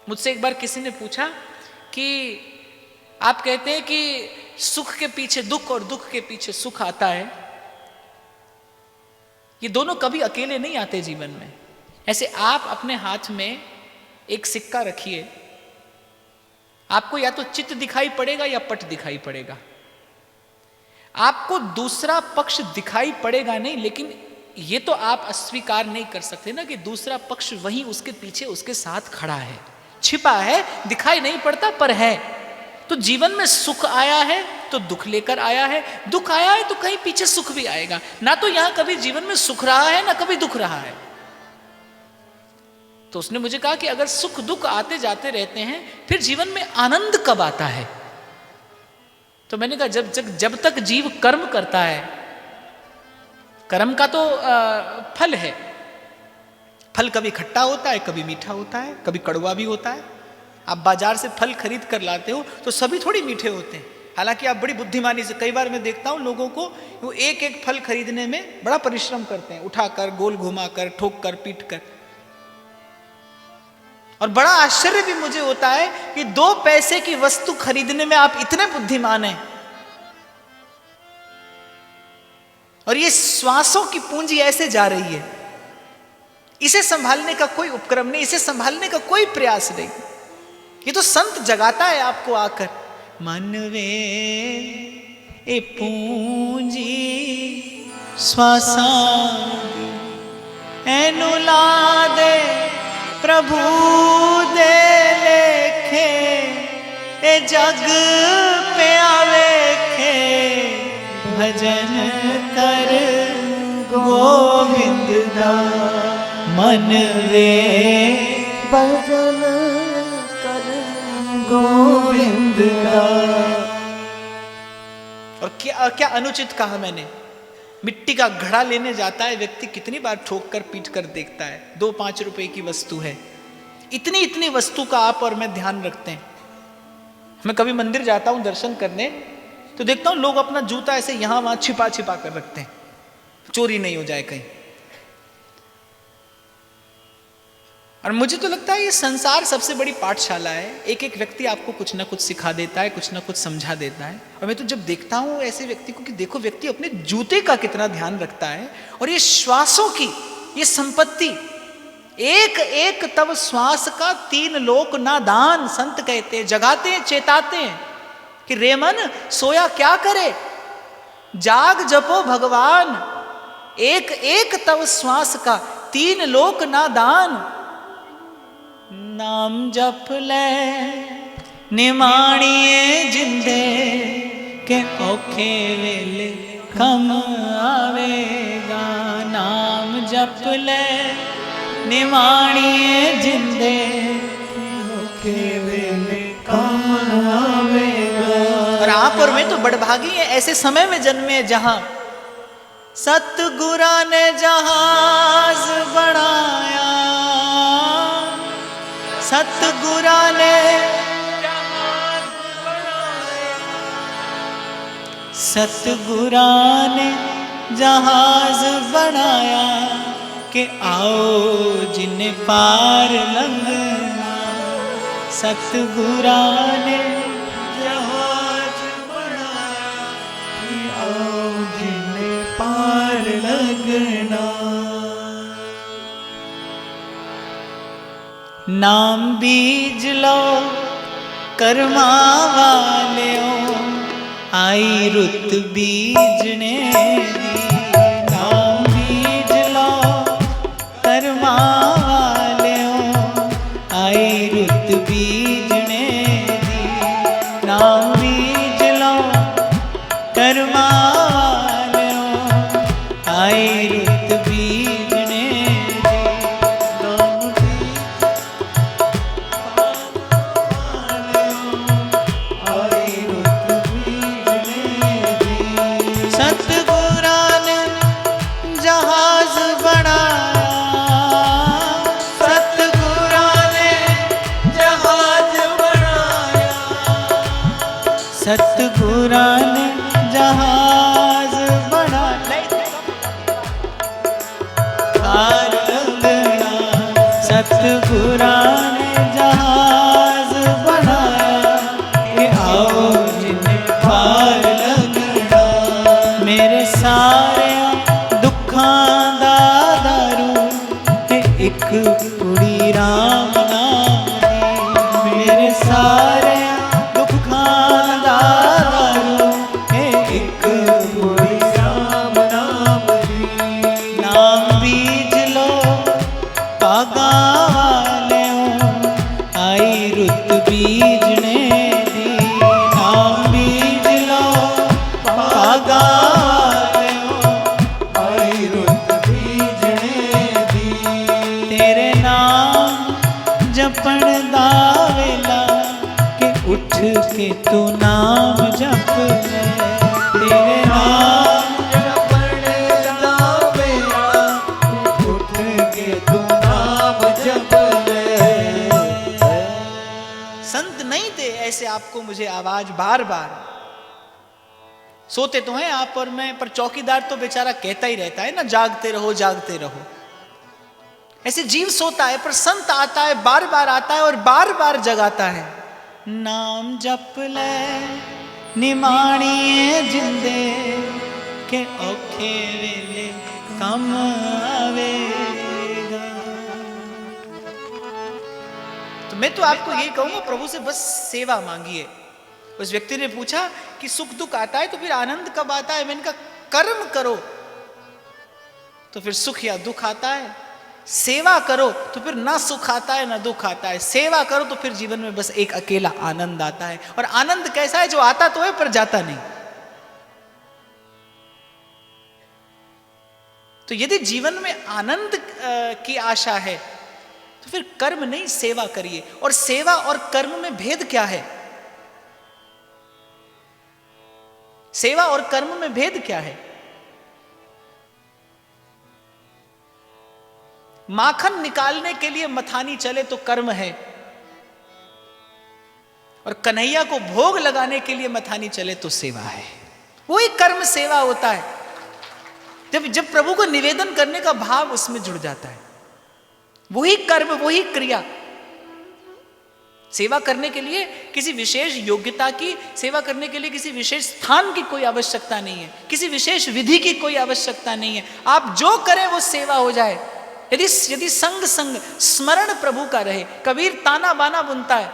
मुझसे एक बार किसी ने पूछा कि आप कहते हैं कि सुख के पीछे दुख और दुख के पीछे सुख आता है, ये दोनों कभी अकेले नहीं आते जीवन में। ऐसे आप अपने हाथ में एक सिक्का रखिए, आपको या तो चित्त दिखाई पड़ेगा या पट दिखाई पड़ेगा। आपको दूसरा पक्ष दिखाई पड़ेगा नहीं, लेकिन ये तो आप अस्वीकार नहीं कर सकते ना कि दूसरा पक्ष वहीं उसके पीछे उसके साथ खड़ा है, छिपा है, दिखाई नहीं पड़ता पर है। तो जीवन में सुख आया है तो दुख लेकर आया है, दुख आया है तो कहीं पीछे सुख भी आएगा। ना तो यहां कभी जीवन में सुख रहा है ना कभी दुख रहा है। तो उसने मुझे कहा कि अगर सुख दुख आते जाते रहते हैं फिर जीवन में आनंद कब आता है? तो मैंने कहा जब तक जीव कर्म करता है, कर्म का तो फल है। फल कभी खट्टा होता है, कभी मीठा होता है, कभी कड़वा भी होता है। आप बाजार से फल खरीद कर लाते हो तो सभी थोड़ी मीठे होते हैं। हालांकि आप बड़ी बुद्धिमानी से, कई बार मैं देखता हूं लोगों को, वो एक एक फल खरीदने में बड़ा परिश्रम करते हैं, उठाकर, गोल घुमाकर, ठोक कर, पीट कर। और बड़ा आश्चर्य भी मुझे होता है कि 2 पैसे की वस्तु खरीदने में आप इतने बुद्धिमान हैं। और ये श्वासों की पूंजी ऐसे जा रही है, इसे संभालने का कोई उपक्रम नहीं, इसे संभालने का कोई प्रयास नहीं। ये तो संत जगाता है आपको आकर, मनवे ए पूंजी श्वासा एनु लादे प्रभु दे लेखे, ए जग पे आवेखे, भजन कर गोविंद दा, मन वे भजन कर गोविंद दा। और क्या अनुचित कहा मैंने। मिट्टी का घड़ा लेने जाता है व्यक्ति, कितनी बार ठोक कर पीट कर देखता है। 2-5 रुपए की वस्तु है, इतनी वस्तु का आप और मैं ध्यान रखते हैं। मैं कभी मंदिर जाता हूं दर्शन करने तो देखता हूं लोग अपना जूता ऐसे यहां वहां छिपा छिपा कर रखते हैं, चोरी नहीं हो जाए कहीं। और मुझे तो लगता है ये संसार सबसे बड़ी पाठशाला है। एक एक व्यक्ति आपको कुछ ना कुछ सिखा देता है, कुछ ना कुछ समझा देता है। और मैं तो जब देखता हूं ऐसे व्यक्ति को कि देखो व्यक्ति अपने जूते का कितना ध्यान रखता है, और ये श्वासों की ये संपत्ति, एक एक तब श्वास का 3 लोक ना दान, संत कहते हैं, जगाते हैं, चेताते हैं कि रे मन सोया क्या करे, जाग जपो भगवान, एक एक तब श्वास का 3 लोक ना दान, नाम जप ले निमाणिए जिंदे के औखे वेले कम आवेगा। नाम जप ले निमाणिए जिंदे औखे वेले कम आवेगा। और आप और मैं तो बड़भागी हैं, ऐसे समय में जन्मे जहां सतगुरा ने जहाज बनाया, सतगुरा ने सतगुरा ने जहाज बनाया कि आओ जिन्हें पार लंघना। सतगुरा ने जहाज बनाया कि आओ जिन्हें पार लगना। नाम बीज लो कर्मा वालेओ, आई रुत बीजने दी। नाम बीज लो कर्मा वालेओ, आई रुत बीजने दी। नाम बीज लो कर्मा वालेओ, आई रुत बीजने सतगुरा ने जहाज बना पार लगना। सतगुरा ने जहाज रुत बीजने दी, नाम बीज लो भागा लो, आई रुत बीजने दी। तेरे नाम जपण दा वेला के उठ के तू नाम जप ले, तेरे नाम जपण दा वेला उठ के तू नाम जप ले। संत नहीं थे ऐसे आपको मुझे आवाज बार बार, सोते तो हैं आप और मैं, पर चौकीदार तो बेचारा कहता ही रहता है ना, जागते रहो जागते रहो। ऐसे जीव सोता है पर संत आता है, बार बार आता है और बार बार जगाता है। नाम जप ले निमाणिए जिंदे के औखे वेले कम आवेगा। तो मैं तो आपको यही कहूंगा, प्रभु से बस सेवा मांगिए। उस व्यक्ति ने पूछा कि सुख दुख आता है तो फिर आनंद कब आता है? मैंने कहा कर्म करो तो फिर सुख या दुख आता है, सेवा करो तो फिर ना सुख आता है ना दुख आता है, सेवा करो तो फिर जीवन में बस एक अकेला आनंद आता है। और आनंद कैसा है? जो आता तो है पर जाता नहीं। तो यदि जीवन में आनंद की आशा है तो फिर कर्म नहीं सेवा करिए। और सेवा और कर्म में भेद क्या है? सेवा और कर्म में भेद क्या है? माखन निकालने के लिए मथानी चले तो कर्म है, और कन्हैया को भोग लगाने के लिए मथानी चले तो सेवा है। वही कर्म सेवा होता है, जब प्रभु को निवेदन करने का भाव उसमें जुड़ जाता है। वही कर्म, वही क्रिया। सेवा करने के लिए किसी विशेष योग्यता की, सेवा करने के लिए किसी विशेष स्थान की कोई आवश्यकता नहीं है, किसी विशेष विधि की कोई आवश्यकता नहीं है। आप जो करें वो सेवा हो जाए। यदि संग संग स्मरण प्रभु का रहे। कबीर ताना बाना बुनता है,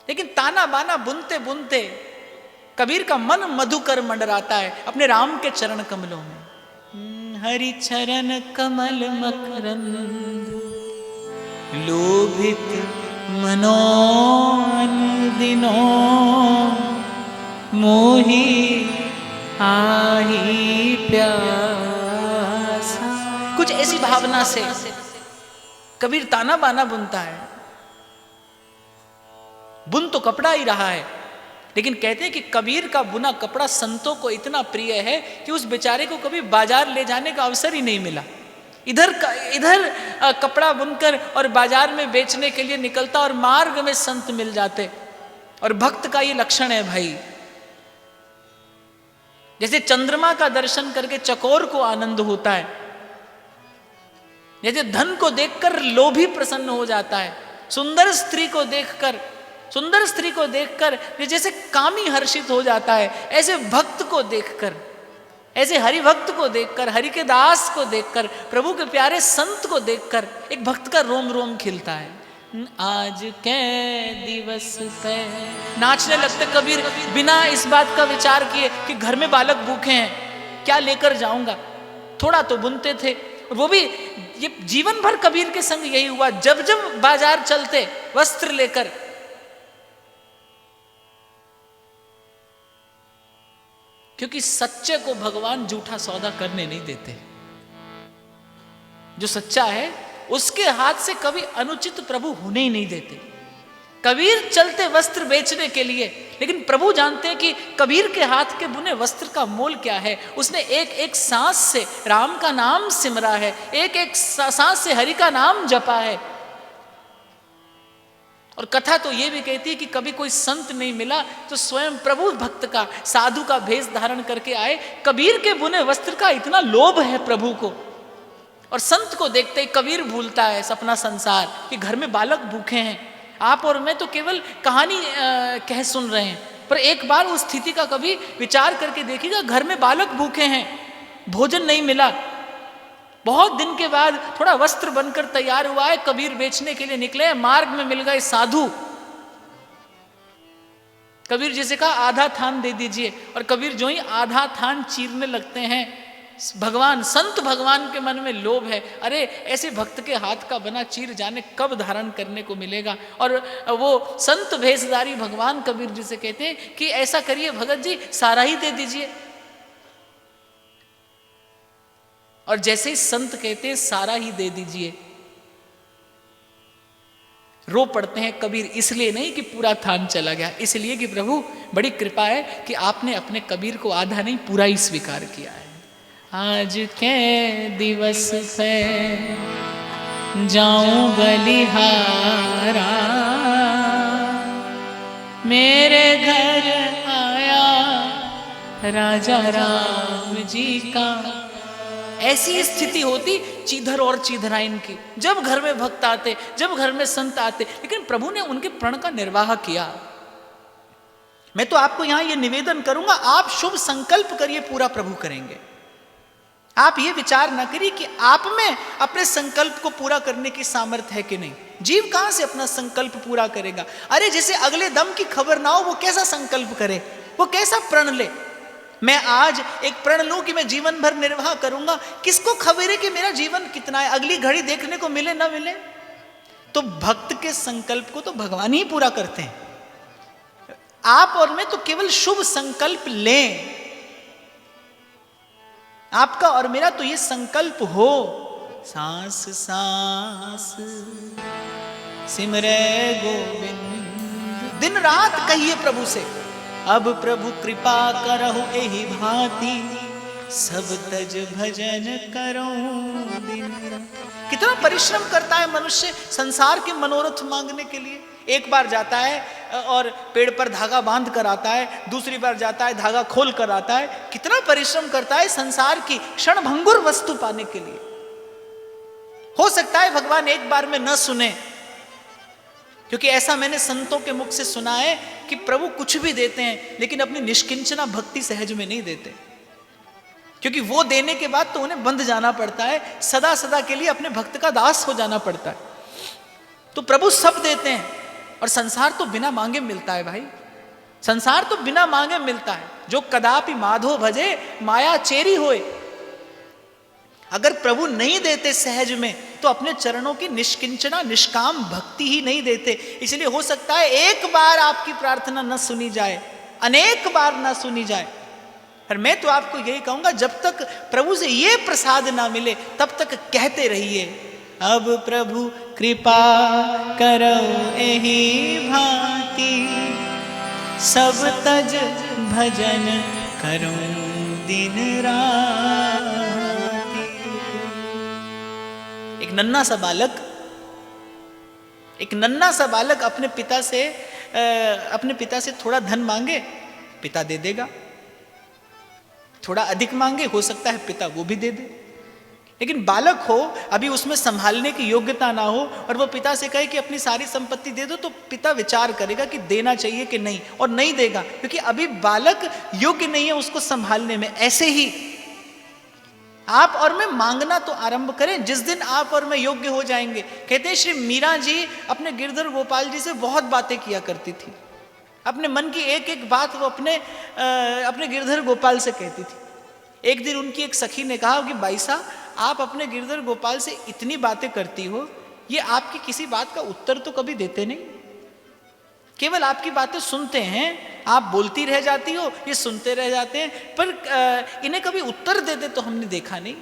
लेकिन ताना बाना बुनते बुनते कबीर का मन मधुकर मंडराता है अपने राम के चरण कमलों में। हरि चरण कमल मकरंद लोभित मनोन दिनो, मोही आही प्यासा। कुछ ऐसी भावना से कबीर ताना बाना बुनता है। बुन तो कपड़ा ही रहा है, लेकिन कहते हैं कि कबीर का बुना कपड़ा संतों को इतना प्रिय है कि उस बेचारे को कभी बाजार ले जाने का अवसर ही नहीं मिला। इधर कपड़ा बुनकर और बाजार में बेचने के लिए निकलता और मार्ग में संत मिल जाते। और भक्त का ये लक्षण है भाई, जैसे चंद्रमा का दर्शन करके चकोर को आनंद होता है, जैसे धन को देखकर लोभी प्रसन्न हो जाता है, सुंदर स्त्री को देखकर जैसे कामी हर्षित हो जाता है, ऐसे भक्त को देखकर, ऐसे हरि भक्त को देखकर, हरि के दास को देखकर, प्रभु के प्यारे संत को देखकर एक भक्त का रोम रोम खिलता है। आज के दिवस पे नाचने लगते कबीर, बिना इस बात का विचार किए कि घर में बालक भूखे हैं, क्या लेकर जाऊंगा। थोड़ा तो बुनते थे, वो भी ये जीवन भर कबीर के संग यही हुआ। जब जब बाजार चलते वस्त्र लेकर, क्योंकि सच्चे को भगवान झूठा सौदा करने नहीं देते। जो सच्चा है उसके हाथ से कभी अनुचित प्रभु होने ही नहीं देते। कबीर चलते वस्त्र बेचने के लिए, लेकिन प्रभु जानते हैं कि कबीर के हाथ के बुने वस्त्र का मोल क्या है। उसने एक एक सांस से राम का नाम सिमरा है, एक एक सांस से हरि का नाम जपा है। और कथा तो ये भी कहती है कि कभी कोई संत नहीं मिला तो स्वयं प्रभु भक्त का, साधु का भेष धारण करके आए। कबीर के बुने वस्त्र का इतना लोभ है प्रभु को। और संत को देखते ही कबीर भूलता है अपना संसार कि घर में बालक भूखे हैं। आप और मैं तो केवल कहानी कह सुन रहे हैं, पर एक बार उस स्थिति का कभी विचार करके देखिएगा। घर में बालक भूखे हैं, भोजन नहीं मिला, बहुत दिन के बाद थोड़ा वस्त्र बनकर तैयार हुआ है, कबीर बेचने के लिए निकले, मार्ग में मिल गए साधु। कबीर जी से कहा आधा थान दे दीजिए, और कबीर जो ही आधा थान चीरने लगते हैं भगवान, संत भगवान के मन में लोभ है, अरे ऐसे भक्त के हाथ का बना चीर जाने कब धारण करने को मिलेगा। और वो संत भेषधारी भगवान कबीर जी से कहते हैं कि ऐसा करिए भगत जी, सारा ही दे दीजिए। और जैसे ही संत कहते हैं सारा ही दे दीजिए, रो पड़ते हैं कबीर, इसलिए नहीं कि पूरा थान चला गया, इसलिए कि प्रभु बड़ी कृपा है कि आपने अपने कबीर को आधा नहीं पूरा ही स्वीकार किया है। आज के दिवस पे जाऊं बलिहारा, मेरे घर आया राजा राम जी का। ऐसी स्थिति होती चीधर और चीधराइन की, जब घर में भक्त आते, जब घर में संत आते, लेकिन प्रभु ने उनके प्रण का निर्वाह किया। मैं तो आपको यहां यह निवेदन करूंगा, आप शुभ संकल्प करिए, पूरा प्रभु करेंगे। आप ये विचार ना करिए कि आप में अपने संकल्प को पूरा करने की सामर्थ्य है कि नहीं। जीव कहां से अपना संकल्प पूरा करेगा? अरे जिसे अगले दम की खबर ना हो, वो कैसा संकल्प करे, वो कैसा प्रण ले? मैं आज एक प्रण लूं कि मैं जीवन भर निर्वाह करूंगा, किसको खबर है कि मेरा जीवन कितना है, अगली घड़ी देखने को मिले ना मिले। तो भक्त के संकल्प को तो भगवान ही पूरा करते हैं। आप और मैं तो केवल शुभ संकल्प लें। आपका और मेरा तो ये संकल्प हो, सांस सांस सिमरे गोविंद, दिन रात कहिए प्रभु से, अब प्रभु कृपा करहु एहि भांति, सब तज भजन करऊं दिन रात। कितना परिश्रम करता है मनुष्य संसार के मनोरथ मांगने के लिए। एक बार जाता है और पेड़ पर धागा बांध कर आता है, दूसरी बार जाता है धागा खोल कर आता है। कितना परिश्रम करता है संसार की क्षणभंगुर वस्तु पाने के लिए। हो सकता है भगवान एक बार में न सुने, क्योंकि ऐसा मैंने संतों के मुख से सुना है कि प्रभु कुछ भी देते हैं लेकिन अपनी निष्किंचना भक्ति सहज में नहीं देते, क्योंकि वो देने के बाद तो उन्हें बंध जाना पड़ता है, सदा सदा के लिए अपने भक्त का दास हो जाना पड़ता है। तो प्रभु सब देते हैं, और संसार तो बिना मांगे मिलता है भाई, संसार तो बिना मांगे मिलता है। जो कदापि माधो भजे माया चेरी होए। अगर प्रभु नहीं देते सहज में तो अपने चरणों की निष्किंचना निष्काम भक्ति ही नहीं देते। इसलिए हो सकता है एक बार आपकी प्रार्थना न सुनी जाए, अनेक बार न सुनी जाए, पर मैं तो आपको यही कहूंगा, जब तक प्रभु से ये प्रसाद ना मिले तब तक कहते रहिए, अब प्रभु कृपा करो एहि भांति, सब तज भजन करो दिन राति। एक नन्हा सा बालक अपने पिता से थोड़ा धन मांगे, पिता दे देगा। थोड़ा अधिक मांगे, हो सकता है पिता वो भी दे दे। लेकिन बालक हो, अभी उसमें संभालने की योग्यता ना हो, और वो पिता से कहे कि अपनी सारी संपत्ति दे दो, तो पिता विचार करेगा कि देना चाहिए कि नहीं, और नहीं देगा, क्योंकि अभी बालक योग्य नहीं है उसको संभालने में। ऐसे ही आप और मैं मांगना तो आरंभ करें, जिस दिन आप और मैं योग्य हो जाएंगे। कहते हैं श्री मीरा जी अपने गिरधर गोपाल जी से बहुत बातें किया करती थी, अपने मन की एक एक बात वो अपने गिरधर गोपाल से कहती थी। एक दिन उनकी एक सखी ने कहा कि भाई साहब, आप अपने गिरधर गोपाल से इतनी बातें करती हो, ये आपकी किसी बात का उत्तर तो कभी देते नहीं, केवल आपकी बातें सुनते हैं, आप बोलती रह जाती हो, ये सुनते रह जाते हैं, पर इन्हें कभी उत्तर देते तो हमने देखा नहीं।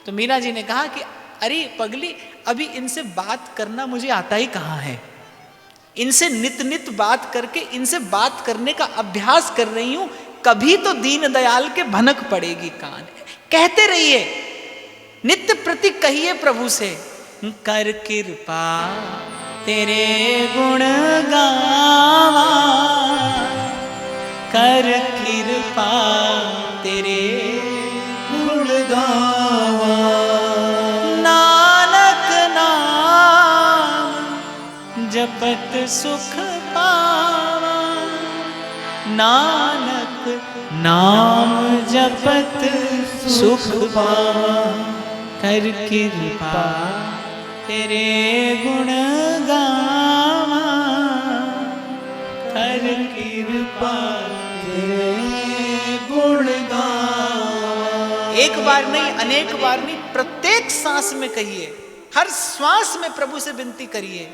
तो मीरा जी ने कहा कि अरे पगली, अभी इनसे बात करना मुझे आता ही कहाँ है, इनसे नित नित बात करके इनसे बात करने का अभ्यास कर रही हूं, कभी तो दीन दयाल के भनक पड़ेगी कान। कहते रहिए, नित्य प्रति कहिए प्रभु से, कर कृपा तेरे गुण गावा, कर कृपा तेरे गुण गावा, नानक नाम जपत सुख पावा, नानक नाम जपत सुख पावा, कर कृपा तेरे गुण गावा, कर कृपा तेरे गुण बार नहीं, अनेक बार नहीं, प्रत्येक सांस में कहिए, हर श्वास में प्रभु से विनती करिए।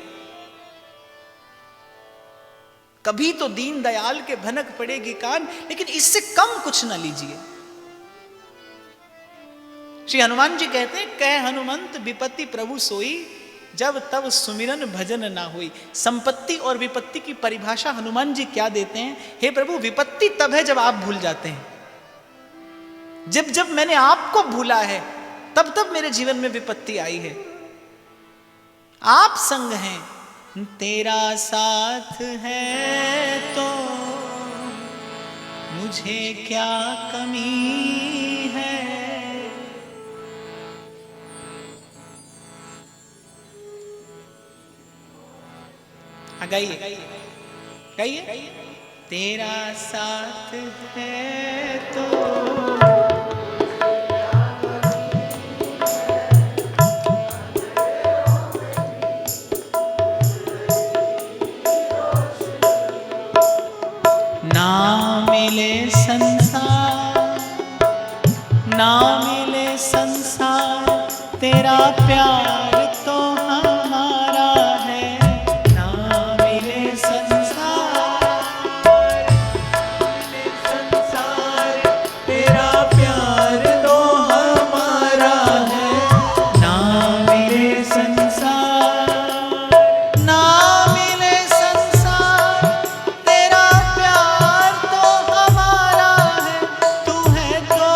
कभी तो दीन दयाल के भनक पड़ेगी कान, लेकिन इससे कम कुछ ना लीजिए। श्री हनुमान जी कहते हैं, कह हनुमंत विपत्ति प्रभु सोई, जब तब सुमिरन भजन ना हुई। संपत्ति और विपत्ति की परिभाषा हनुमान जी क्या देते हैं? हे प्रभु, विपत्ति तब है जब आप भूल जाते हैं। जब जब मैंने आपको भूला है, तब तब मेरे जीवन में विपत्ति आई है। आप संग हैं, तेरा साथ है तो मुझे क्या कमी है। गाइए गाइए, तेरा साथ है तो ना मिले संसार, ना मिले संसार, तेरा प्यार तो हमारा है। ना मिले संसार, तेरा प्यार तो हमारा है। ना मिले संसार, ना मिले संसार, तेरा प्यार तो हमारा है। तू है तो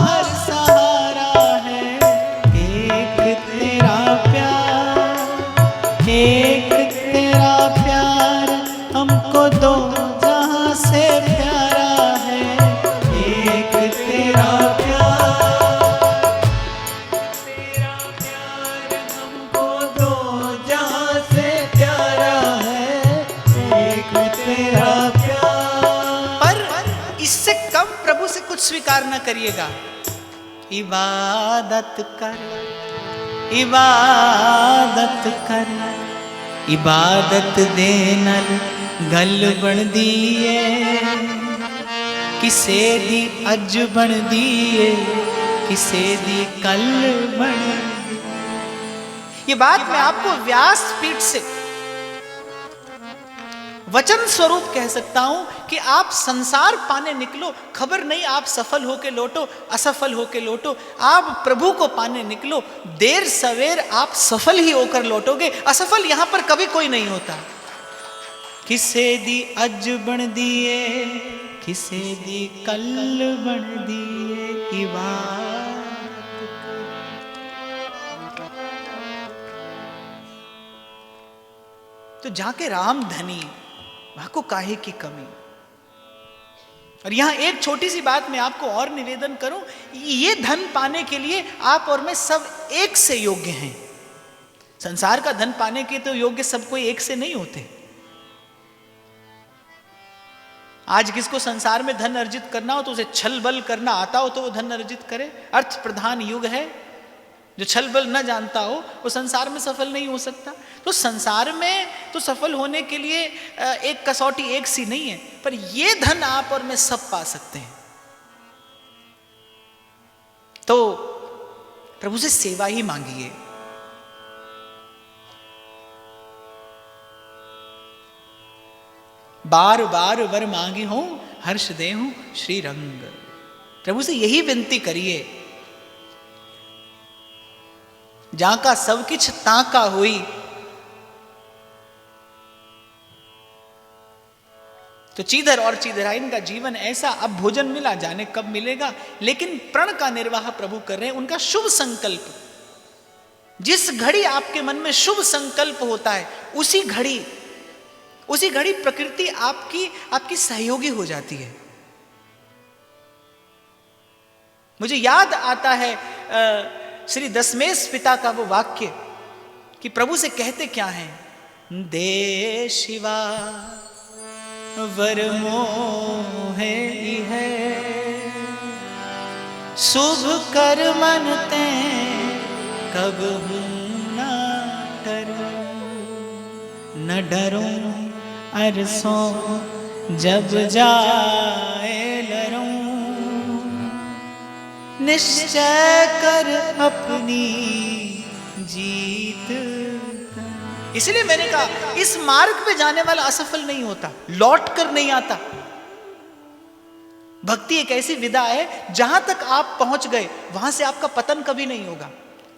हर सहारा है। एक तेरा प्यार, एक तेरा प्यार, हमको दो जहां से प्यारा है। एक तेरा प्यार, तेरा प्यार, हमको दो जहां से प्यारा है। एक तेरा प्यार। पर इससे कम प्रभु से कुछ स्वीकार न करिएगा। इबादत कर, इबादत कर, इबादत दे नल गल बन दिए, किसे दी अज बन दिए, किसे दी कल बन। ये बात मैं आपको व्यासपीठ से वचन स्वरूप कह सकता हूं कि आप संसार पाने निकलो, खबर नहीं आप सफल होके लौटो, असफल होके लौटो, आप प्रभु को पाने निकलो, देर सवेर आप सफल ही होकर लौटोगे। असफल यहां पर कभी कोई नहीं होता। किसे दी अज बन दिए, किसे दी कल बन दिए, तो जाके राम धनी, वहां को काहे की कमी। और यहां एक छोटी सी बात मैं आपको और निवेदन करूं, ये धन पाने के लिए आप और मैं सब एक से योग्य हैं। संसार का धन पाने के तो योग्य सब कोई एक से नहीं होते। आज किसको संसार में धन अर्जित करना हो तो उसे छल बल करना आता हो तो वो धन अर्जित करे। अर्थ प्रधान युग है, जो छल बल न जानता हो वो संसार में सफल नहीं हो सकता। तो संसार में तो सफल होने के लिए एक कसौटी एक सी नहीं है, पर ये धन आप और मैं सब पा सकते हैं। तो प्रभु से सेवा ही मांगिए। बार बार वर मांगी हूं, हर्ष दे हूं श्री रंग। प्रभु से यही विनती करिए। जहां का सब किछ ताका हुई, तो चीधर और चीधराइन का जीवन ऐसा, अब भोजन मिला जाने कब मिलेगा, लेकिन प्रण का निर्वाह प्रभु कर रहे हैं। उनका शुभ संकल्प, जिस घड़ी आपके मन में शुभ संकल्प होता है उसी घड़ी प्रकृति आपकी सहयोगी हो जाती है। मुझे याद आता है श्री दशमेश पिता का वो वाक्य कि प्रभु से कहते क्या हैं, दे शिवा वर मोहे है, शुभ कर मन ते कब न डरूं, न डरूं अरसों जब जाए लरूं, निश्चय कर अपनी जीत। इसलिए मैंने कहा इस मार्ग पे जाने वाला असफल नहीं होता, लौट कर नहीं आता। भक्ति एक ऐसी विधा है जहां तक आप पहुंच गए वहां से आपका पतन कभी नहीं होगा।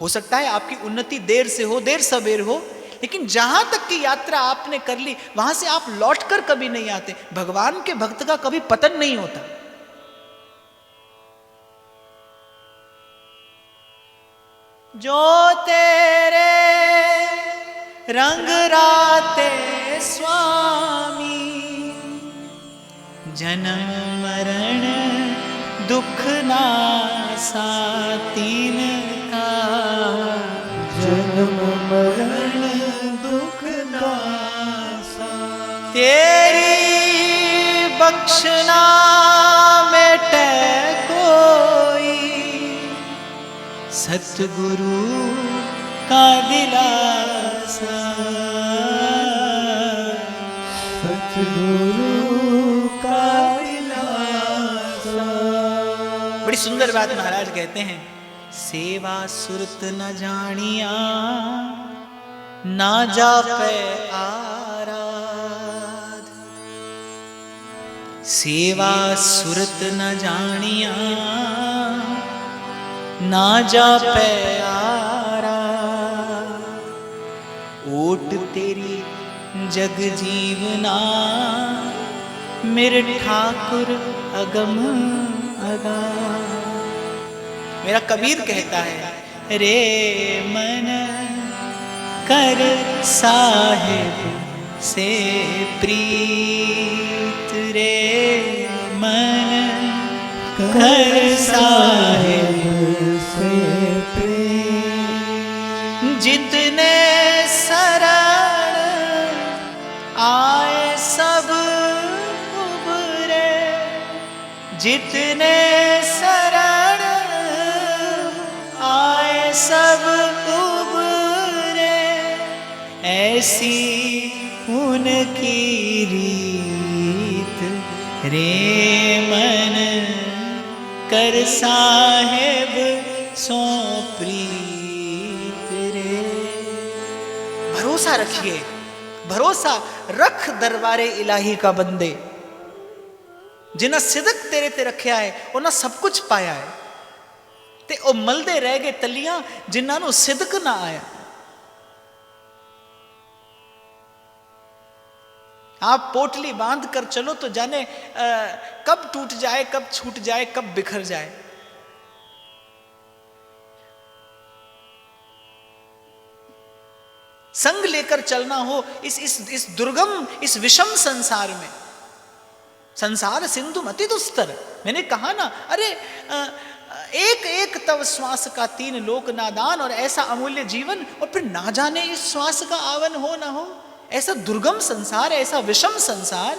हो सकता है आपकी उन्नति देर से हो, देर सवेर हो, लेकिन जहां तक की यात्रा आपने कर ली वहां से आप लौटकर कभी नहीं आते। भगवान के भक्त का कभी पतन नहीं होता। जो तेरे रंग राते स्वामी, जन्म मरण दुख नासा तीन का। जन्म मरण दुख नासा, तेरी बख्शना मेटे कोई, सतगुरु का दिलासा। सतगुरु का दिलासा। बड़ी सुंदर बात महाराज कहते हैं, सेवा सुरत न जानिया, ना जापे आराध। सेवा सुरत न जानिया, ना जापे आराध। ओट तेरी जग जीवना, मेरे ठाकुर अगम अगा। मेरा कबीर कहता है, रे मन कर साहिब से प्रीत, रे मन कर साहिब से प्रेम। जितने शरण आए सब उबरे, जितने शरण आए सब उबरे, ऐसी उनकी रीत, रे मन कर साहेब सो प्रीत रे। भरोसा रखिए, भरोसा रख दरबारे इलाही का बंदे, जिन्हें सिदक तेरे ते रखिया है उन्हें सब कुछ पाया है, ते ओ मलदे रह गए तलियां जिन्होंने सिदक ना आया। आप पोटली बांध कर चलो तो जाने कब टूट जाए, कब छूट जाए, कब बिखर जाए। संग लेकर चलना हो इस दुर्गम, इस विषम संसार में। संसार सिंधु मति दुस्तर, मैंने कहा ना, अरे एक एक तव श्वास का तीन लोक नादान, और ऐसा अमूल्य जीवन, और फिर ना जाने इस श्वास का आवन हो ना हो। ऐसा दुर्गम संसार, ऐसा विषम संसार,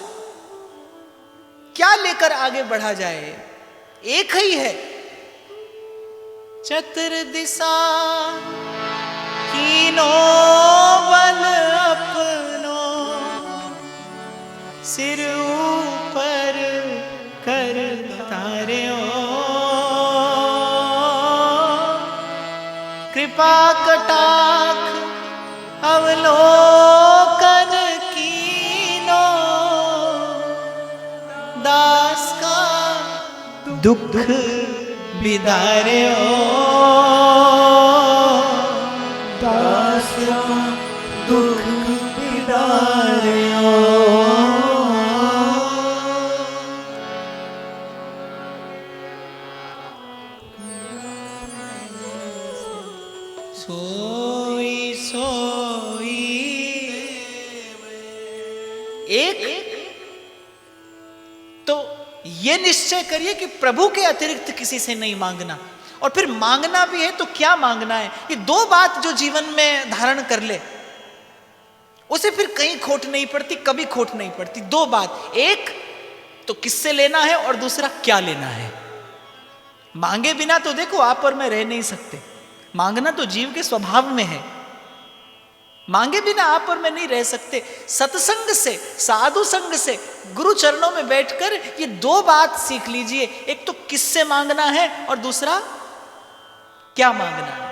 क्या लेकर आगे बढ़ा जाए? एक ही है, चतुर दिशा कीनो बल अपनो, सिर ऊपर कर तारे ओ, कृपा कटाक्ष अवलोकन कीनो, दास का दुख बिदारे ओ, दास का दुख बिदारे ओ। सोई सोई एक तो ये निश्चय करिए कि प्रभु के अतिरिक्त किसी से नहीं मांगना, और फिर मांगना भी है तो क्या मांगना है। ये दो बात जो जीवन में धारण कर ले उसे फिर कहीं खोट नहीं पड़ती, कभी खोट नहीं पड़ती। दो बात, एक तो किससे लेना है और दूसरा क्या लेना है। मांगे बिना तो देखो आप और मैं रह नहीं सकते, मांगना तो जीव के स्वभाव में है। मांगे बिना आप और मैं नहीं रह सकते। सत्संग से, साधु संग से, गुरु चरणों में बैठकर ये दो बात सीख लीजिए, एक तो किससे मांगना है और दूसरा क्या मांगना है?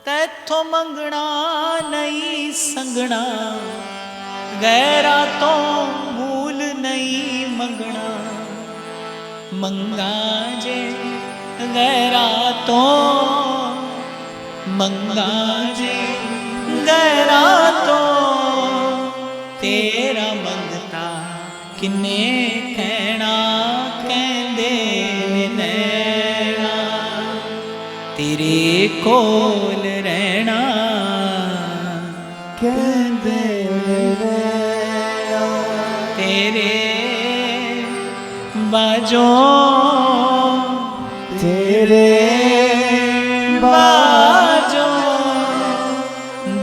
तैथों मंगना नहीं संगना, गैरा तो मूल नहीं मंगना। मंगा जे गैरा तो मंगा जे गैरा तो, तेरा मंगता किन्ने कहना कहंदे नैना। तेरे कोल रहना कहंदे नैना। तेरे बाजों तेरे बाजों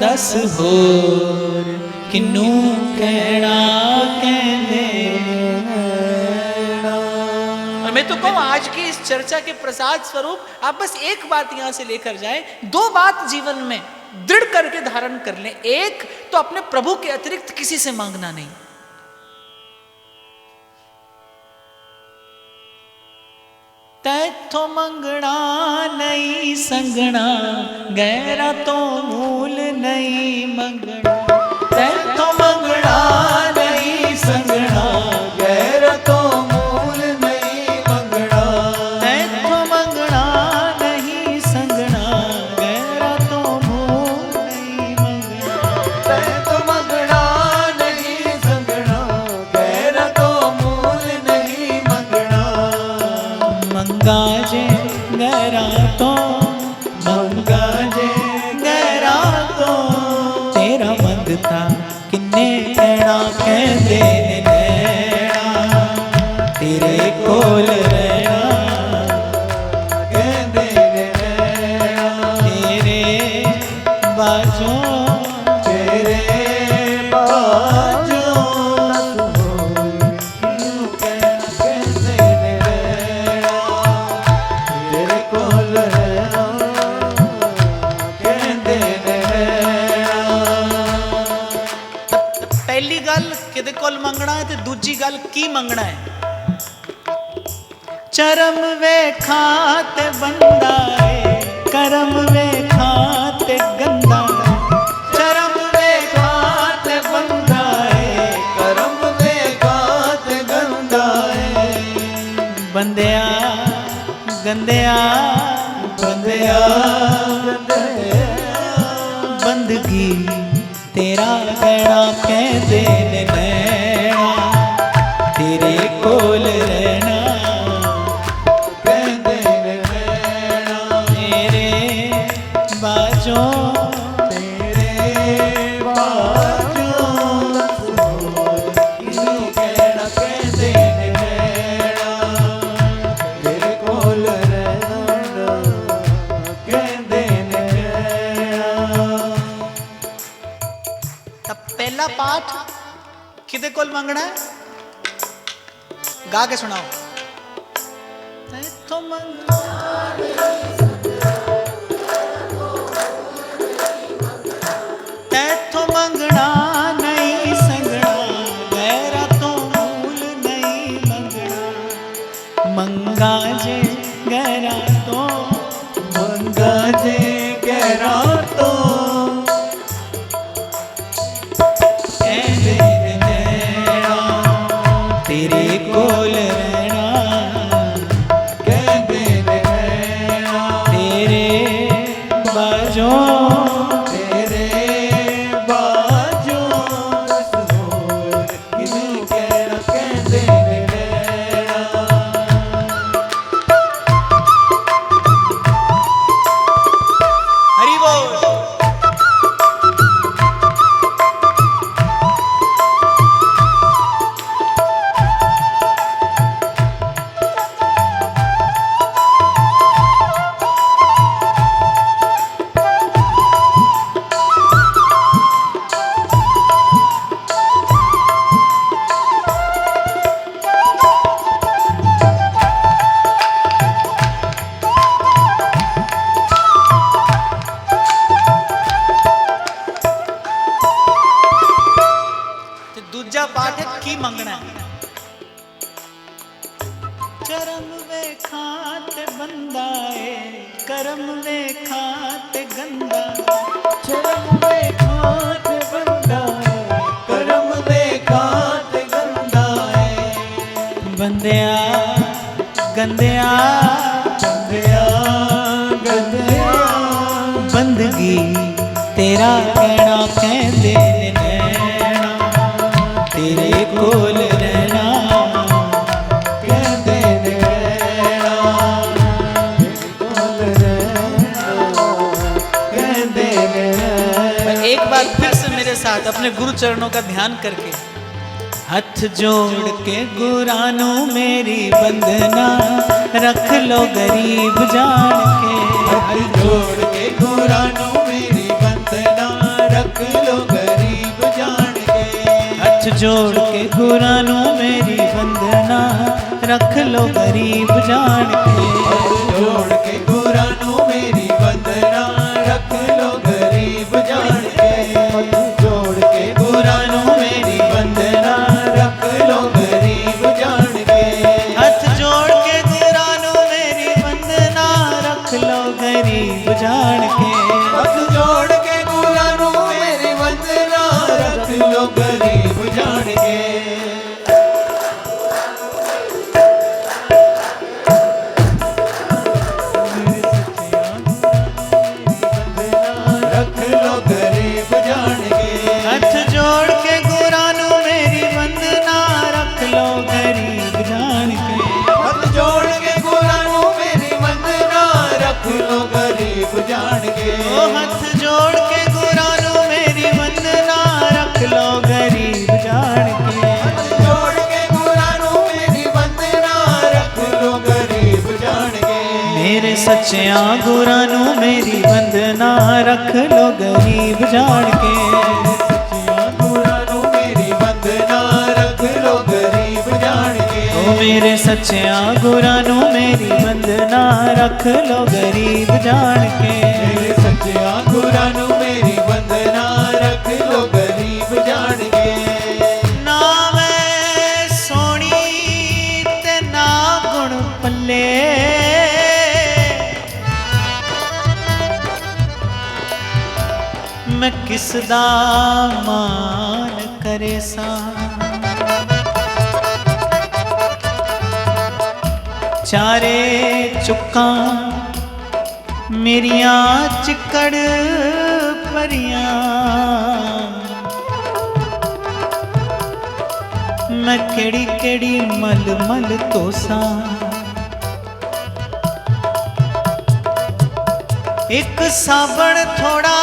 दस होर किन्नू कहना कहंदे नैना। और मैं तो कहूँ आज की इस चर्चा के प्रसाद स्वरूप आप बस एक बात यहां से लेकर जाएं, दो बात जीवन में दृढ़ करके धारण कर लें। एक तो अपने प्रभु के अतिरिक्त किसी से मांगना नहीं। तैथों मंगना नहीं संगना, गैरा तो मूल नहीं मंगना। तैथों मंगना नहीं संगना, गैरा तो मूल नहीं मंगना। तैथों मंगना नहीं संगना, गैरा तो मूल नहीं मंगना। तैथों मंगना नहीं संगना, गैरा तो मूल नहीं मंगना। मंगा जे गैरा तो मंगा जे गैरा तो, तेरा मंगता किन्ने कहना कहंदे नैना। तेरे कोल रहना कहंदे नैना। तेरे बाजों तेरे बाजों दस होर किन्नू कहना कहंदे नैना। तेरे कोल रहना कहंदे नैना। पहली गल किदे कोल मंगना है ते दूजी गल की मंगना है। चरम वेखा ते बंदा है, करम वेखा ते गंदा है। चरम वेखा ते बंदा है, करम वेखा ते गंदा है। बंदिया गंदिया बंदिया गंदिया। बंदगी तेरा कहना कहंदे नैना। तेरे कोल रहना कहंदे नैना। तेरे बाजों तेरे बाजों दस होर किन्नू कहना कहंदे नैना। तेरे कोल रहना कहंदे नैना। तब पहला पाठ किदे कोल मंगना है, गा के सुनाओ। तैथों मंगना तैथों मंगना नहीं संगना, गैरा तो मूल नहीं मंगना। मंगा जे गैरा तो मंगा जे गैरा तो कहंदे नैना। तेरे कोल रहना कहंदे नैना। तेरे बाजों तेरे बाजों दस होर किन्नू कहना कहंदे नैना। हरि बोल। दूजा पाठ है की मंगना है। चरम वेखा ते बंदा है, कर गंदिया गंदिया गंदिया बंदगी तेरा कहना कहंदे ने नैना तेरे कोल रहना कहते ने रहना कोल रहना कहते ने रहना। एक बार फिर से मेरे साथ अपने गुरु चरणों का ध्यान करके हथ जोड़ के गुरानू मेरी वंदना रख लो गरीब जान के हाथ जोड़ के गुरानू मेरी वंदना रख लो गरीब जान के हथ जोड़ के गुरानू मेरी वंदना रख लो गरीब जान के हाथ जोड़ के गुरानू मेरी वंदना रख लो गरीब जान के हाथ जोड़ के गुरानू मेरी वंदना रख लो गरीब जान के हथ जोड़ के गुरानू मेरी वंदना रख लो गरीब जान के हाथ जोड़ के गुरानू मेरी वंदना रख लो गरीब जान के रख लो गरीब जान के हथ जोड़ के गुरानू मेरी वंदना रख लो गरीब जान के हाथ जोड़ के गुरानू मेरी वंदना रख लो गरीब जान के ओ हथ जोड़ के गुरानू मेरी वंदना रख लो गरीब जान के हाथ जोड़ के गुरानू मेरी वंदना रख लो गरीब जान के मेरे सच्चिया गुरानू मेरी वंदना रख लो गरीब जान के सच्चिया गुरानू मेरी वंदना रख लो गरीब जान के ओ मेरे सच्चिया गुरानू मेरी वंदना रख लो गरीब जान के मेरे सच्चिया गुरानू मेरी वंदना रख लो गरीब जान के ना मैं सोनी ते ना गुण पल्ले मैं किस दा मान करे सा चारे चुक्का मेरिया चिकड़ परियां मैं केड़ी केड़ी मल मल तोसा एक साबण थोड़ा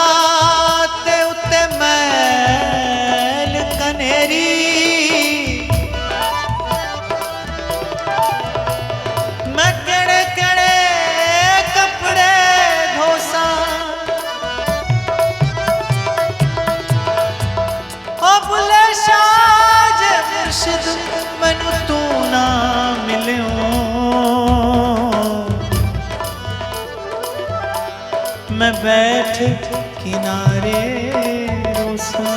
ते उत्ते मैल कनेरी मैं केड़े केड़े कपड़े धोसा ओ बुले शाह जे मुर्शिद मैनू तू ना मिलियो मैं बैठ किनारे रोसा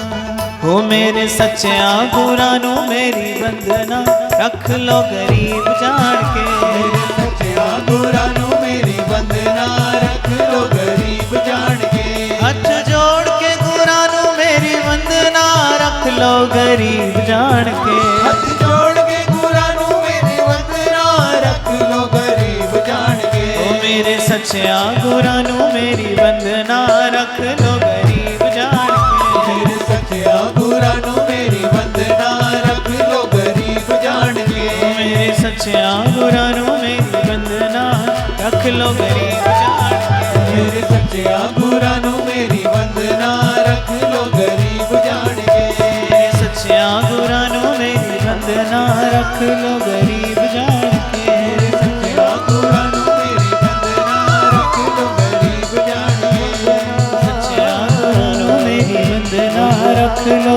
हो मेरे सच्चिया गुरानू मेरी वंदना रख लो गरीब जान के मेरे सच्चिया गुरानू मेरी वंदना रख लो गरीब जान के हाथ जोड़ के गुरानू मेरी वंदना रख लो गरीब जान के हाथ जोड़ के गुरानू मेरी वंदना रख लो गरीब जान के ओ मेरे सच्चिया गुरानू मेरी वंदना रख लो गरीब जान के मेरे सच्चिया गुरानू मेरी वंदना रख लो गरीब जान के मेरे सच्चिया गुरानू मेरी वंदना रख लो गरीब जान के मेरे सच्चिया गुरानू मेरी वंदना रख लो गरीब जान के मेरे सच्चिया गुरानू मेरी वंदना रख लो गरीब जान के मेरे सच्चिया गुरानू मेरी वंदना रख लो गरीब जान के सच्चिया गुरानू मेरी वंदना रख लो